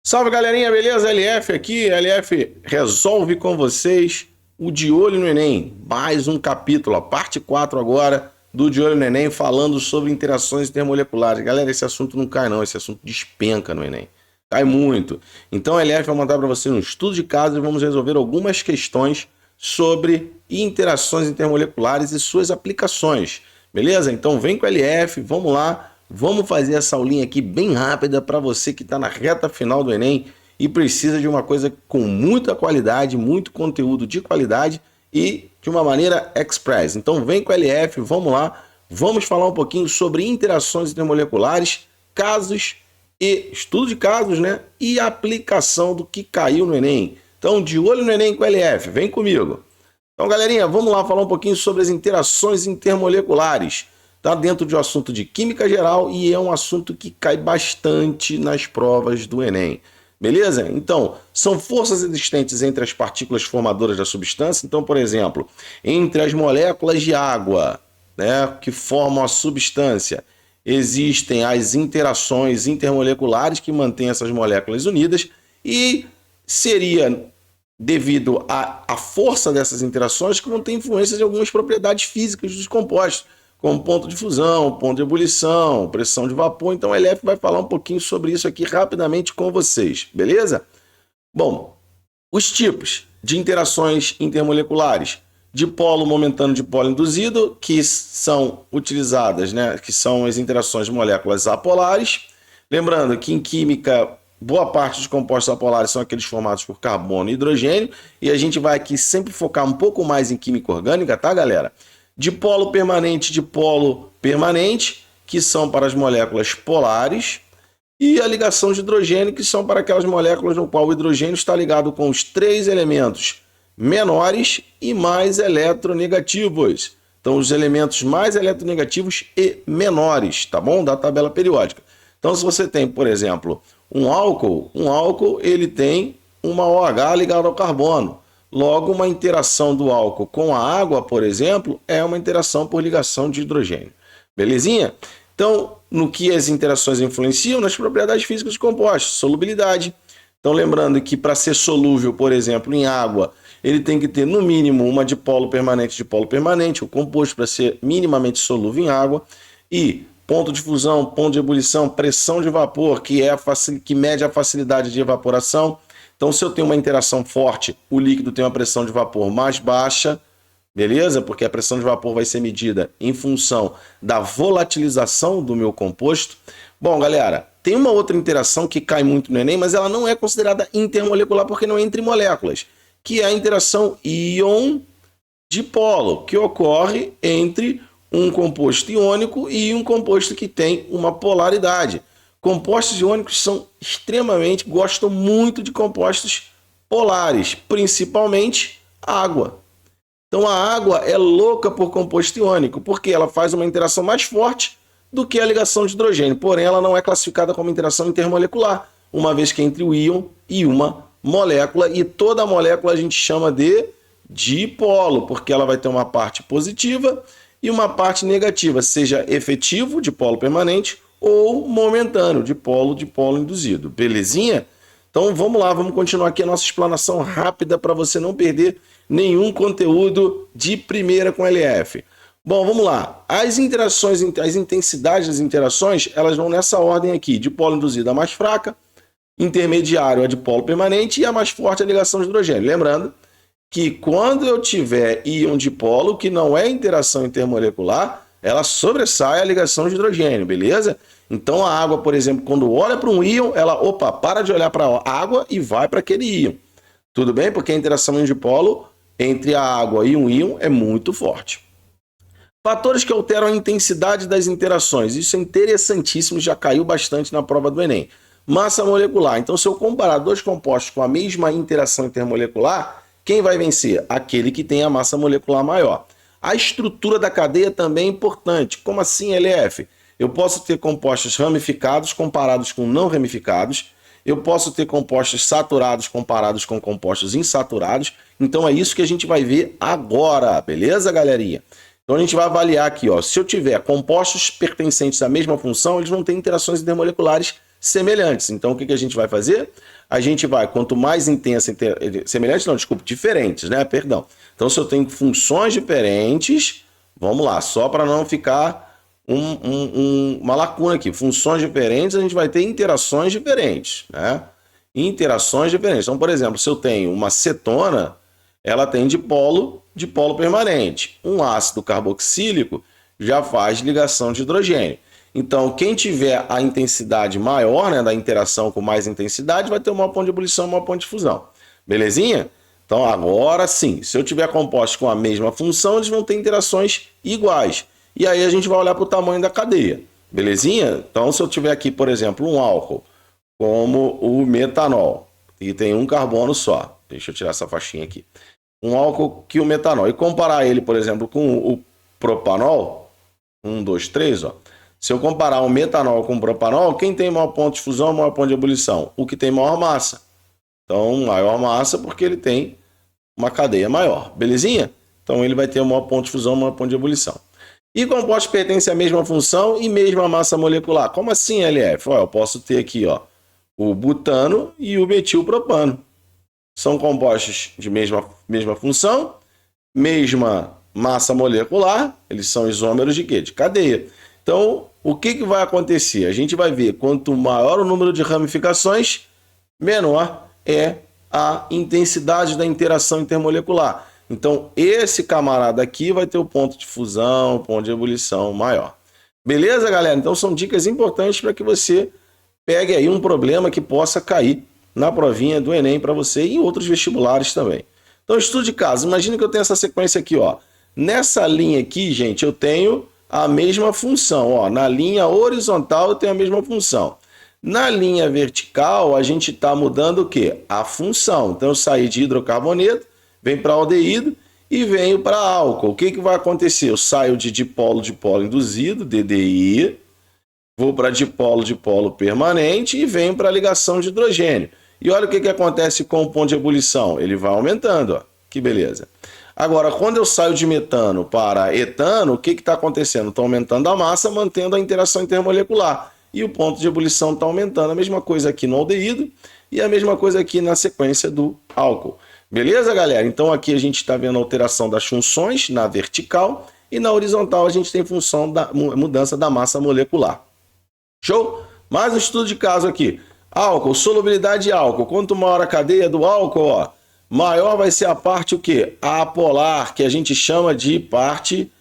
Salve galerinha, beleza? LF aqui, LF resolve com vocês o De Olho no Enem. Mais um capítulo, a parte 4 agora do De Olho no Enem, falando sobre interações intermoleculares. Galera, esse assunto não cai não, esse assunto despenca no Enem. Cai muito. Então a LF vai mandar para você um estudo de caso e vamos resolver algumas questões sobre interações intermoleculares e suas aplicações. Beleza? Então vem com a LF, vamos lá. Vamos fazer essa aulinha aqui bem rápida para você que está na reta final do Enem e precisa de uma coisa com muita qualidade, muito conteúdo de qualidade e de uma maneira express. Então vem com a LF, vamos lá, vamos falar um pouquinho sobre interações intermoleculares, casos e estudo de casos, né? E aplicação do que caiu no Enem. Então, de olho no Enem com a LF, vem comigo. Então, galerinha, vamos lá falar um pouquinho sobre as interações intermoleculares. Está dentro de um assunto de química geral e é um assunto que cai bastante nas provas do Enem. Beleza? Então, são forças existentes entre as partículas formadoras da substância. Então, por exemplo, entre as moléculas de água, né, que formam a substância, existem as interações intermoleculares que mantêm essas moléculas unidas e seria devido à força dessas interações que vão ter influências em algumas propriedades físicas dos compostos, como ponto de fusão, ponto de ebulição, pressão de vapor. Então a LF vai falar um pouquinho sobre isso aqui rapidamente com vocês, beleza? Bom, os tipos de interações intermoleculares: dipolo momentâneo, dipolo induzido, que são utilizadas, né, que são as interações de moléculas apolares. Lembrando que em química, boa parte dos compostos apolares são aqueles formados por carbono e hidrogênio, e a gente vai aqui sempre focar um pouco mais em química orgânica, tá, galera? Dipolo permanente, que são para as moléculas polares, e a ligação de hidrogênio, que são para aquelas moléculas no qual o hidrogênio está ligado com os três elementos menores e mais eletronegativos. Então, os elementos mais eletronegativos e menores, tá bom? Da tabela periódica. Então, se você tem, por exemplo, um álcool ele tem uma OH ligada ao carbono. Logo, uma interação do álcool com a água, por exemplo, é uma interação por ligação de hidrogênio. Belezinha? Então, no que as interações influenciam? Nas propriedades físicas dos compostos, solubilidade. Então, lembrando que para ser solúvel, por exemplo, em água, ele tem que ter no mínimo uma dipolo permanente, o composto para ser minimamente solúvel em água, e ponto de fusão, ponto de ebulição, pressão de vapor, que mede a facilidade de evaporação. Então, se eu tenho uma interação forte, o líquido tem uma pressão de vapor mais baixa, beleza? Porque a pressão de vapor vai ser medida em função da volatilização do meu composto. Bom, galera, tem uma outra interação que cai muito no Enem, mas ela não é considerada intermolecular porque não é entre moléculas, que é a interação íon-dipolo, que ocorre entre um composto iônico e um composto que tem uma polaridade. Compostos iônicos gostam muito de compostos polares, principalmente água. Então a água é louca por composto iônico, porque ela faz uma interação mais forte do que a ligação de hidrogênio, porém ela não é classificada como interação intermolecular, uma vez que é entre o íon e uma molécula, e toda molécula a gente chama de dipolo, porque ela vai ter uma parte positiva e uma parte negativa, seja efetivo, dipolo permanente, ou momentâneo, dipolo induzido. Belezinha? Então vamos lá, vamos continuar aqui a nossa explanação rápida para você não perder nenhum conteúdo de primeira com LF. Bom, vamos lá. As interações, as intensidades das interações, elas vão nessa ordem aqui: dipolo induzido a mais fraca, intermediário a dipolo permanente e a mais forte a ligação de hidrogênio. Lembrando que quando eu tiver íon dipolo, que não é interação intermolecular, ela sobressai a ligação de hidrogênio, beleza? Então a água, por exemplo, quando olha para um íon, ela para de olhar para a água e vai para aquele íon. Tudo bem? Porque a interação dipolo entre a água e um íon é muito forte. Fatores que alteram a intensidade das interações. Isso é interessantíssimo, já caiu bastante na prova do Enem. Massa molecular. Então, se eu comparar dois compostos com a mesma interação intermolecular, quem vai vencer? Aquele que tem a massa molecular maior. A estrutura da cadeia também é importante. Como assim, LF? Eu posso ter compostos ramificados comparados com não ramificados. Eu posso ter compostos saturados comparados com compostos insaturados. Então é isso que a gente vai ver agora, beleza, galerinha? Então a gente vai avaliar aqui, ó, se eu tiver compostos pertencentes à mesma função, eles vão ter interações intermoleculares semelhantes. Então, o que a gente vai fazer? A gente vai, quanto mais intensa, semelhantes não, desculpa, diferentes, né? Perdão. Então, se eu tenho funções diferentes, vamos lá, só para não ficar uma lacuna aqui. Funções diferentes, a gente vai ter interações diferentes, né? Interações diferentes. Então, por exemplo, se eu tenho uma cetona, ela tem dipolo permanente. Um ácido carboxílico já faz ligação de hidrogênio. Então, quem tiver a intensidade maior, né, da interação com mais intensidade, vai ter um maior ponto de ebulição e um maior ponto de fusão. Belezinha? Então, agora sim, se eu tiver compostos com a mesma função, eles vão ter interações iguais. E aí a gente vai olhar para o tamanho da cadeia. Belezinha? Então, se eu tiver aqui, por exemplo, um álcool, como o metanol, e tem um carbono só. Deixa eu tirar essa faixinha aqui. Um álcool que o metanol. E comparar ele, por exemplo, com o propanol, 1, 2, 3, ó. Se eu comparar o metanol com o propanol, quem tem maior ponto de fusão, maior ponto de ebulição? O que tem maior massa. Então, maior massa porque ele tem uma cadeia maior. Belezinha? Então, ele vai ter o maior ponto de fusão, maior ponto de ebulição. E compostos pertencem à mesma função e mesma massa molecular. Como assim, LF? Ó, eu posso ter aqui, ó, o butano e o metilpropano. São compostos de mesma função, mesma massa molecular, eles são isômeros de quê? De cadeia. Então, o que vai acontecer? A gente vai ver, quanto maior o número de ramificações, menor é a intensidade da interação intermolecular. Então, esse camarada aqui vai ter o ponto de fusão, o ponto de ebulição maior. Beleza, galera? Então, são dicas importantes para que você pegue aí um problema que possa cair na provinha do Enem para você e em outros vestibulares também. Então, estudo de caso. Imagina que eu tenho essa sequência aqui, ó. Nessa linha aqui, gente, eu tenho a mesma função, ó. Na linha horizontal eu tenho a mesma função. Na linha vertical, a gente está mudando o quê? A função. Então, eu saí de hidrocarboneto, venho para aldeído e venho para álcool. O que vai acontecer? Eu saio de dipolo induzido, DDI, vou para dipolo permanente e venho para a ligação de hidrogênio. E olha o que acontece com o ponto de ebulição. Ele vai aumentando, ó. Que beleza. Agora, quando eu saio de metano para etano, o que está acontecendo? Está aumentando a massa, mantendo a interação intermolecular. E o ponto de ebulição está aumentando. A mesma coisa aqui no aldeído e a mesma coisa aqui na sequência do álcool. Beleza, galera? Então, aqui a gente está vendo a alteração das funções na vertical e na horizontal a gente tem função da mudança da massa molecular. Show? Mais um estudo de caso aqui. Álcool, solubilidade de álcool. Quanto maior a cadeia do álcool, ó, maior vai ser a parte o quê? Apolar, que a gente chama de parte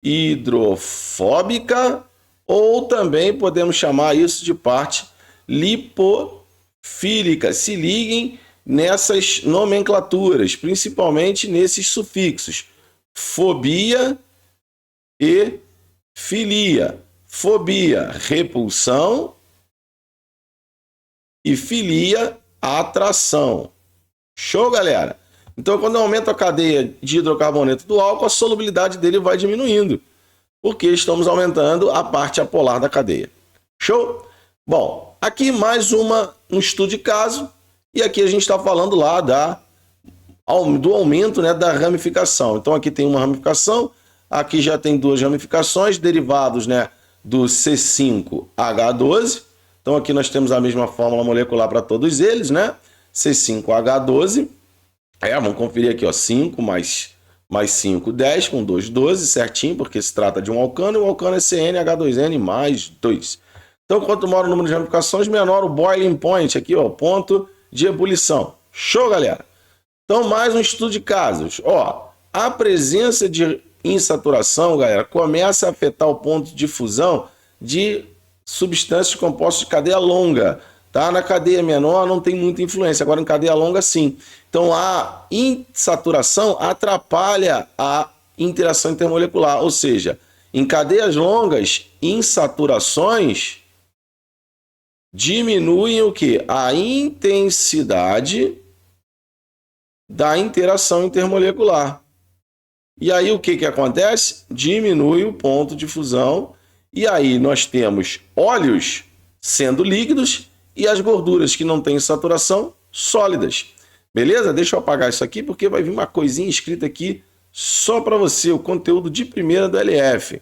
hidrofóbica, ou também podemos chamar isso de parte lipofílica. Se liguem nessas nomenclaturas, principalmente nesses sufixos. Fobia e filia. Fobia, repulsão, e filia, atração. Show, galera? Então, quando eu aumento a cadeia de hidrocarboneto do álcool, a solubilidade dele vai diminuindo, porque estamos aumentando a parte apolar da cadeia. Show? Bom, aqui mais um estudo de caso, e aqui a gente está falando lá do aumento, né, da ramificação. Então, aqui tem uma ramificação, aqui já tem duas ramificações, derivados, né, do C5H12. Então, aqui nós temos a mesma fórmula molecular para todos eles, né? C5H12. Vamos conferir aqui, ó, 5 mais 5, 10, com 2, 12, certinho, porque se trata de um alcano, e o alcano é CnH2n mais 2. Então, quanto maior o número de ramificações, menor o boiling point, aqui, ó, ponto de ebulição. Show, galera? Então, mais um estudo de casos. Ó, a presença de insaturação, galera, começa a afetar o ponto de fusão de substâncias compostas de cadeia longa. Tá? Na cadeia menor não tem muita influência, agora em cadeia longa sim. Então a insaturação atrapalha a interação intermolecular, ou seja, em cadeias longas, insaturações diminuem o quê? A intensidade da interação intermolecular. E aí o que acontece? Diminui o ponto de fusão. E aí nós temos óleos sendo líquidos e as gorduras que não têm saturação sólidas. Beleza? Deixa eu apagar isso aqui porque vai vir uma coisinha escrita aqui só para você, o conteúdo de primeira do LF.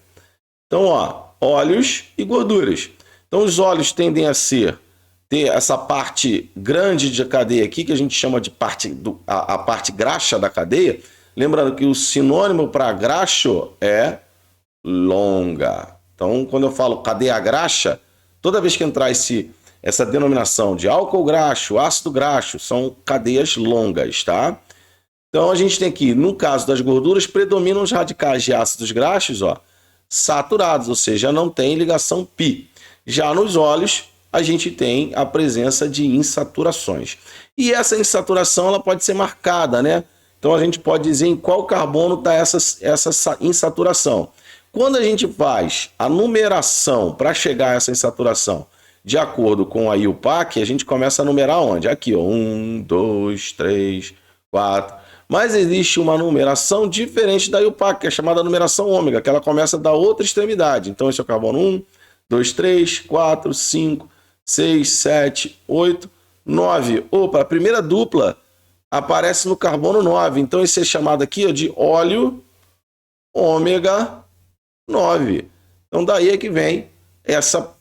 Então, ó, óleos e gorduras. Então, os óleos tendem a ser ter essa parte grande de cadeia aqui, que a gente chama de a parte graxa da cadeia. Lembrando que o sinônimo para graxo é longa. Então, quando eu falo cadeia graxa, toda vez que entrar essa denominação de álcool graxo, ácido graxo, são cadeias longas, tá? Então, a gente tem aqui, no caso das gorduras, predominam os radicais de ácidos graxos, ó, saturados, ou seja, não tem ligação pi. Já nos óleos, a gente tem a presença de insaturações. E essa insaturação ela pode ser marcada, né? Então, a gente pode dizer em qual carbono está essa insaturação. Quando a gente faz a numeração para chegar a essa insaturação de acordo com a IUPAC, a gente começa a numerar onde? Aqui, ó, 1, 2, 3, 4... Mas existe uma numeração diferente da IUPAC, que é chamada numeração ômega, que ela começa da outra extremidade. Então, esse é o carbono 1, 2, 3, 4, 5, 6, 7, 8, 9. Opa, a primeira dupla aparece no carbono 9. Então, esse é chamado aqui, ó, de óleo ômega 9. Então, daí é que vem essa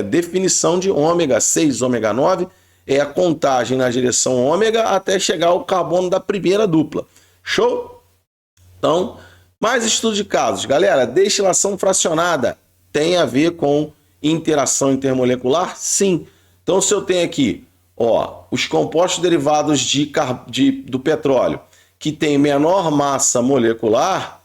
definição de ômega 6, ômega 9. É a contagem na direção ômega até chegar ao carbono da primeira dupla. Show? Então, mais estudo de casos. Galera, destilação fracionada tem a ver com interação intermolecular? Sim. Então, se eu tenho aqui, ó, os compostos derivados do petróleo, que tem menor massa molecular,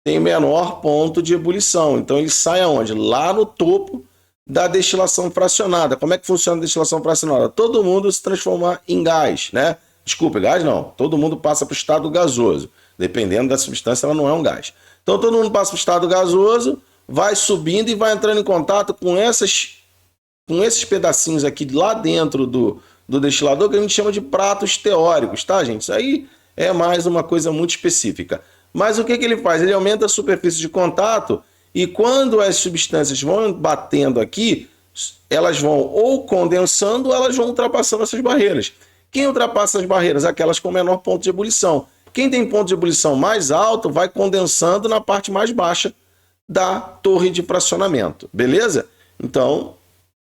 tem menor ponto de ebulição. Então, ele sai aonde? Lá no topo da destilação fracionada. Como é que funciona a destilação fracionada? Todo mundo se transforma em gás, né? Desculpa, gás não. Todo mundo passa para o estado gasoso. Dependendo da substância, ela não é um gás. Então, todo mundo passa para o estado gasoso, vai subindo e vai entrando em contato com esses pedacinhos aqui lá dentro do destilador, que a gente chama de pratos teóricos, tá, gente? Isso aí é mais uma coisa muito específica. Mas o que ele faz? Ele aumenta a superfície de contato. E quando as substâncias vão batendo aqui, elas vão ou condensando ou elas vão ultrapassando essas barreiras. Quem ultrapassa as barreiras? Aquelas com menor ponto de ebulição. Quem tem ponto de ebulição mais alto vai condensando na parte mais baixa da torre de fracionamento. Beleza? Então,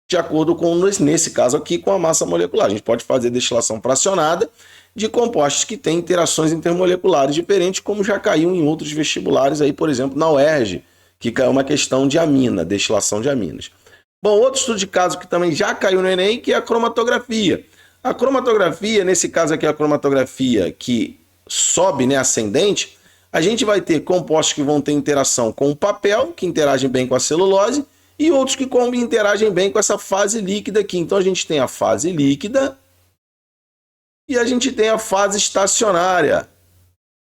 de acordo com, nesse caso aqui, com a massa molecular. A gente pode fazer destilação fracionada de compostos que têm interações intermoleculares diferentes, como já caiu em outros vestibulares, aí, por exemplo, na UERJ, que caiu uma questão de amina, destilação de aminas. Bom, outro estudo de caso que também já caiu no Enem, que é a cromatografia. A cromatografia, nesse caso aqui, a cromatografia que sobe, né, ascendente, a gente vai ter compostos que vão ter interação com o papel, que interagem bem com a celulose, e outros que interagem bem com essa fase líquida aqui. Então, a gente tem a fase líquida e a gente tem a fase estacionária.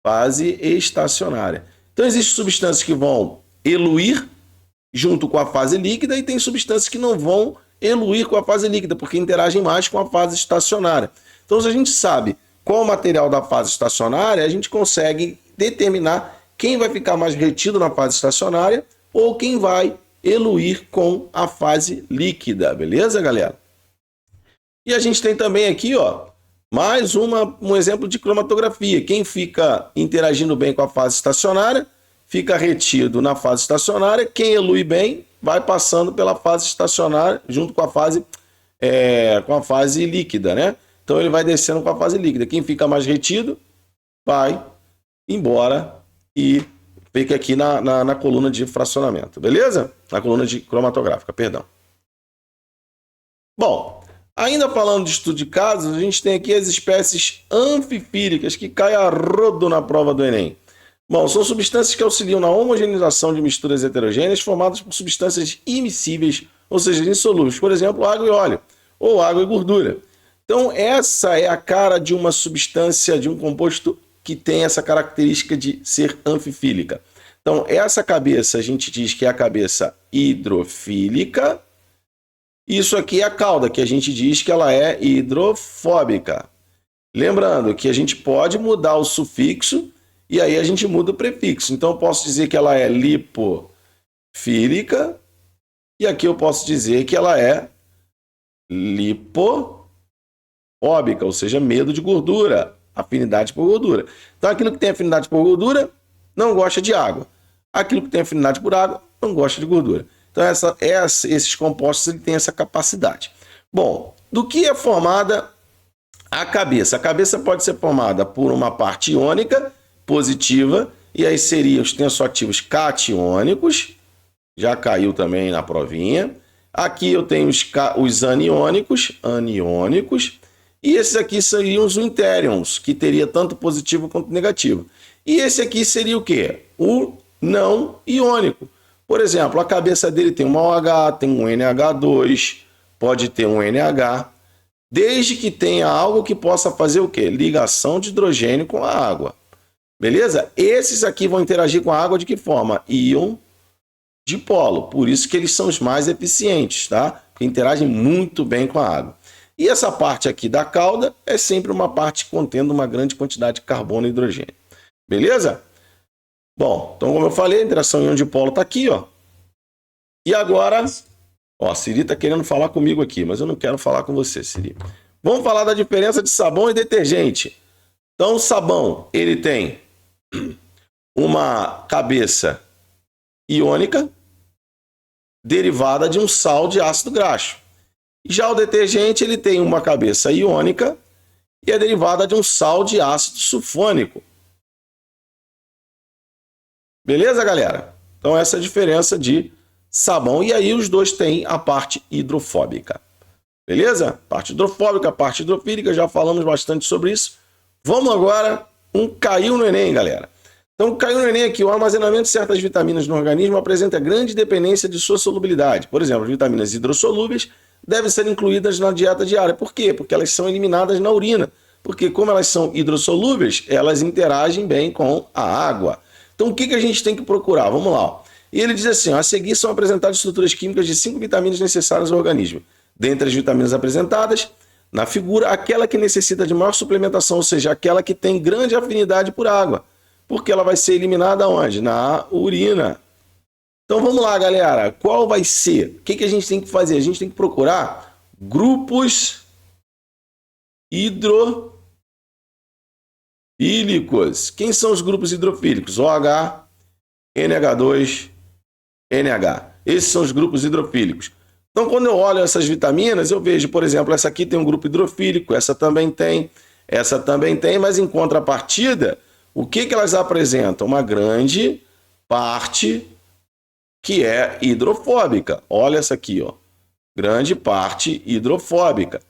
Fase estacionária. Então, existem substâncias que vão eluir junto com a fase líquida e tem substâncias que não vão eluir com a fase líquida, porque interagem mais com a fase estacionária. Então, se a gente sabe qual o material da fase estacionária, a gente consegue determinar quem vai ficar mais retido na fase estacionária ou quem vai eluir com a fase líquida, beleza, galera? E a gente tem também aqui, ó, mais um exemplo de cromatografia. Quem fica interagindo bem com a fase estacionária fica retido na fase estacionária. Quem elui bem vai passando pela fase estacionária junto com a fase líquida, né? Então ele vai descendo com a fase líquida. Quem fica mais retido vai embora e fica aqui na coluna de fracionamento, beleza? Na coluna de cromatográfica, perdão. Bom, ainda falando de estudo de casos, a gente tem aqui as espécies anfifílicas que caem a rodo na prova do Enem. Bom, são substâncias que auxiliam na homogeneização de misturas heterogêneas formadas por substâncias immiscíveis, ou seja, insolúveis, por exemplo, água e óleo, ou água e gordura. Então, essa é a cara de uma substância, de um composto que tem essa característica de ser anfifílica. Então, essa cabeça a gente diz que é a cabeça hidrofílica. Isso aqui é a cauda, que a gente diz que ela é hidrofóbica. Lembrando que a gente pode mudar o sufixo e aí a gente muda o prefixo. Então, eu posso dizer que ela é lipofílica e aqui eu posso dizer que ela é lipofóbica, ou seja, medo de gordura, afinidade por gordura. Então, aquilo que tem afinidade por gordura não gosta de água. Aquilo que tem afinidade por água não gosta de gordura. Então, esses compostos ele tem essa capacidade. Bom, do que é formada a cabeça? A cabeça pode ser formada por uma parte iônica positiva, e aí seriam os tensoativos catiônicos, já caiu também na provinha. Aqui eu tenho os aniônicos, e esses aqui seriam os interions, que teria tanto positivo quanto negativo. E esse aqui seria o quê? O não iônico. Por exemplo, a cabeça dele tem um OH, tem um NH2, pode ter um NH, desde que tenha algo que possa fazer o quê? Ligação de hidrogênio com a água. Beleza? Esses aqui vão interagir com a água de que forma? Íon dipolo. Por isso que eles são os mais eficientes, tá? Porque interagem muito bem com a água. E essa parte aqui da cauda é sempre uma parte contendo uma grande quantidade de carbono e hidrogênio. Beleza? Bom, então como eu falei, a interação íon dipolo está aqui, ó. E agora, ó, a Siri está querendo falar comigo aqui, mas eu não quero falar com você, Siri. Vamos falar da diferença de sabão e detergente. Então, o sabão, ele tem uma cabeça iônica derivada de um sal de ácido graxo. Já o detergente, ele tem uma cabeça iônica e é derivada de um sal de ácido sulfônico. Beleza, galera? Então, essa é a diferença de sabão. E aí, os dois têm a parte hidrofóbica. Beleza? Parte hidrofóbica, parte hidrofílica, já falamos bastante sobre isso. Vamos agora, caiu no Enem, galera. Então, caiu no Enem aqui, o armazenamento de certas vitaminas no organismo apresenta grande dependência de sua solubilidade. Por exemplo, as vitaminas hidrossolúveis devem ser incluídas na dieta diária. Por quê? Porque elas são eliminadas na urina. Porque como elas são hidrossolúveis, elas interagem bem com a água. Então, o que a gente tem que procurar? Vamos lá. E ele diz assim, ó, a seguir são apresentadas estruturas químicas de 5 vitaminas necessárias ao organismo. Dentre as vitaminas apresentadas, na figura, aquela que necessita de maior suplementação, ou seja, aquela que tem grande afinidade por água. Porque ela vai ser eliminada onde? Na urina. Então vamos lá, galera. Qual vai ser? O que a gente tem que fazer? A gente tem que procurar grupos hidrofílicos. Quem são os grupos hidrofílicos? OH, NH2, NH. Esses são os grupos hidrofílicos. Então, quando eu olho essas vitaminas, eu vejo, por exemplo, essa aqui tem um grupo hidrofílico, essa também tem, mas em contrapartida, o que elas apresentam? Uma grande parte que é hidrofóbica. Olha essa aqui, ó. Grande parte hidrofóbica.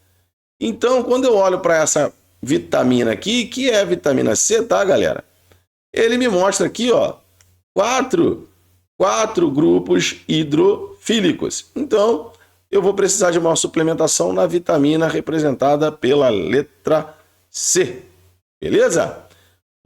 Então, quando eu olho para essa vitamina aqui, que é a vitamina C, tá, galera? Ele me mostra aqui, ó, quatro grupos hidrofílicos. Então, eu vou precisar de uma suplementação na vitamina representada pela letra C. Beleza?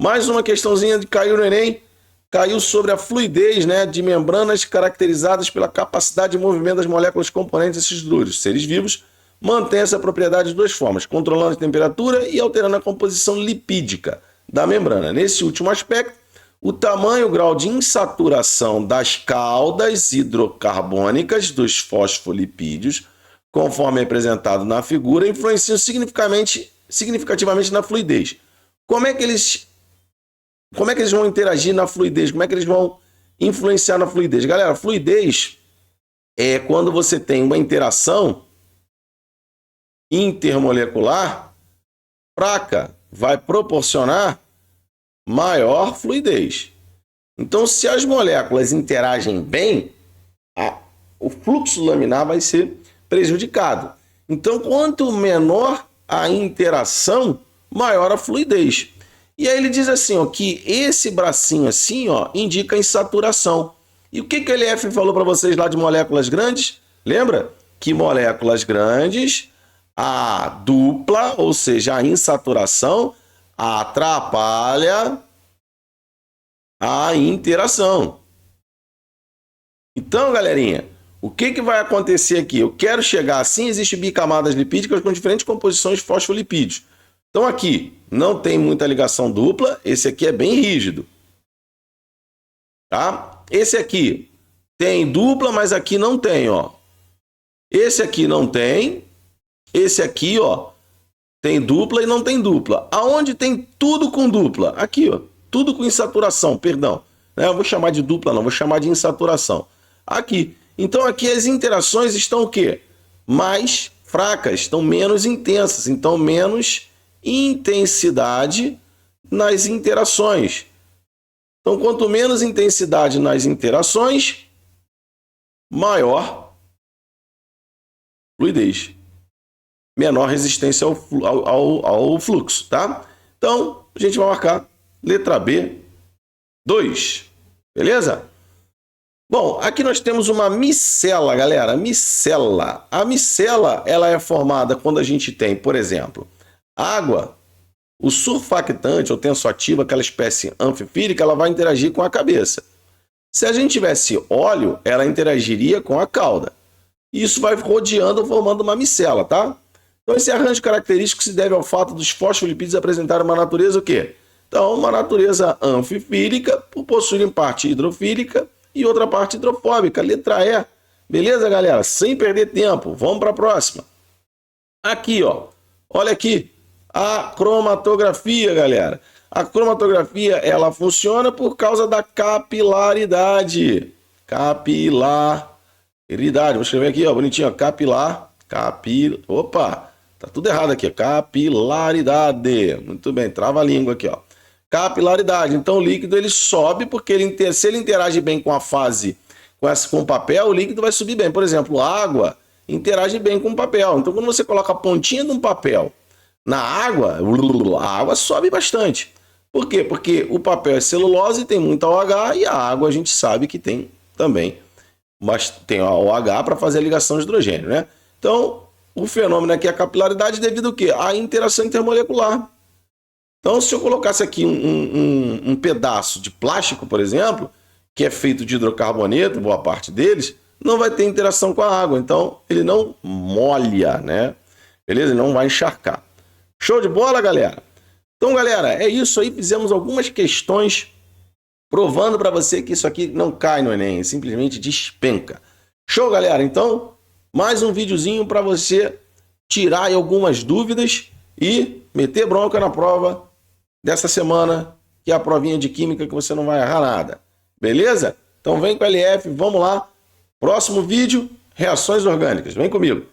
Mais uma questãozinha de caiu no Enem. Caiu sobre a fluidez, né, de membranas caracterizadas pela capacidade de movimento das moléculas componentes desses hidrúrios. Seres vivos mantêm essa propriedade de duas formas, controlando a temperatura e alterando a composição lipídica da membrana. Nesse último aspecto, o tamanho e o grau de insaturação das caudas hidrocarbônicas dos fosfolipídios, conforme apresentado na figura, influenciam significativamente na fluidez. Como é que eles vão interagir na fluidez? Como é que eles vão influenciar na fluidez? Galera, fluidez é quando você tem uma interação intermolecular fraca, vai proporcionar maior fluidez. Então, se as moléculas interagem bem, o fluxo laminar vai ser prejudicado. Então, quanto menor a interação, maior a fluidez. E aí ele diz assim, ó, que esse bracinho assim, ó, indica insaturação. E o que o LF falou para vocês lá de moléculas grandes? Lembra? Que moléculas grandes, a dupla, ou seja, a insaturação, atrapalha a interação. Então, galerinha, o que vai acontecer aqui? Eu quero chegar assim, existem bicamadas lipídicas com diferentes composições de fosfolipídios. Então aqui não tem muita ligação dupla, esse aqui é bem rígido. Tá? Esse aqui tem dupla, mas aqui não tem, ó. Esse aqui não tem. Esse aqui, ó, tem dupla e não tem dupla. Aonde tem tudo com dupla? Aqui, ó, tudo com insaturação, perdão. Eu vou chamar de dupla, não, vou chamar de insaturação. Aqui. Então aqui as interações estão o quê? Mais fracas, estão menos intensas, então menos intensidade nas interações. Então, quanto menos intensidade nas interações, maior fluidez, menor resistência ao fluxo, tá? Então, a gente vai marcar letra B, 2, beleza? Bom, aqui nós temos uma micela, galera, micela. A micela, ela é formada quando a gente tem, por exemplo, água, o surfactante ou tensoativo, aquela espécie anfifílica, ela vai interagir com a cabeça. Se a gente tivesse óleo, ela interagiria com a cauda. Isso vai rodeando, formando uma micela, tá? Então, esse arranjo característico se deve ao fato dos fosfolipídios apresentarem uma natureza o quê? Então, uma natureza anfifílica, por possuírem parte hidrofílica e outra parte hidrofóbica, letra E. Beleza, galera? Sem perder tempo, vamos para a próxima. Aqui, ó. Olha aqui. A cromatografia, galera. A cromatografia, ela funciona por causa da capilaridade. Capilaridade. Vou escrever aqui, ó, bonitinho, ó. Opa, tá tudo errado aqui, ó. Capilaridade. Muito bem, trava a língua aqui, ó. Capilaridade. Então, o líquido, ele sobe porque se ele interage bem com a fase, com o papel, o líquido vai subir bem. Por exemplo, a água interage bem com o papel. Então, quando você coloca a pontinha de um papel na água, a água sobe bastante. Por quê? Porque o papel é celulose, tem muito OH, e a água a gente sabe que tem também, mas tem OH para fazer a ligação de hidrogênio, né? Então, o fenômeno aqui é a capilaridade devido ao quê? À interação intermolecular. Então, se eu colocasse aqui um pedaço de plástico, por exemplo, que é feito de hidrocarboneto, boa parte deles, não vai ter interação com a água. Então, ele não molha, né? Beleza? Ele não vai encharcar. Show de bola, galera? Então, galera, é isso aí. Fizemos algumas questões provando para você que isso aqui não cai no Enem, simplesmente despenca. Show, galera? Então, mais um videozinho para você tirar aí algumas dúvidas e meter bronca na prova dessa semana, que é a provinha de química que você não vai errar nada. Beleza? Então vem com a LF, vamos lá. Próximo vídeo, reações orgânicas. Vem comigo.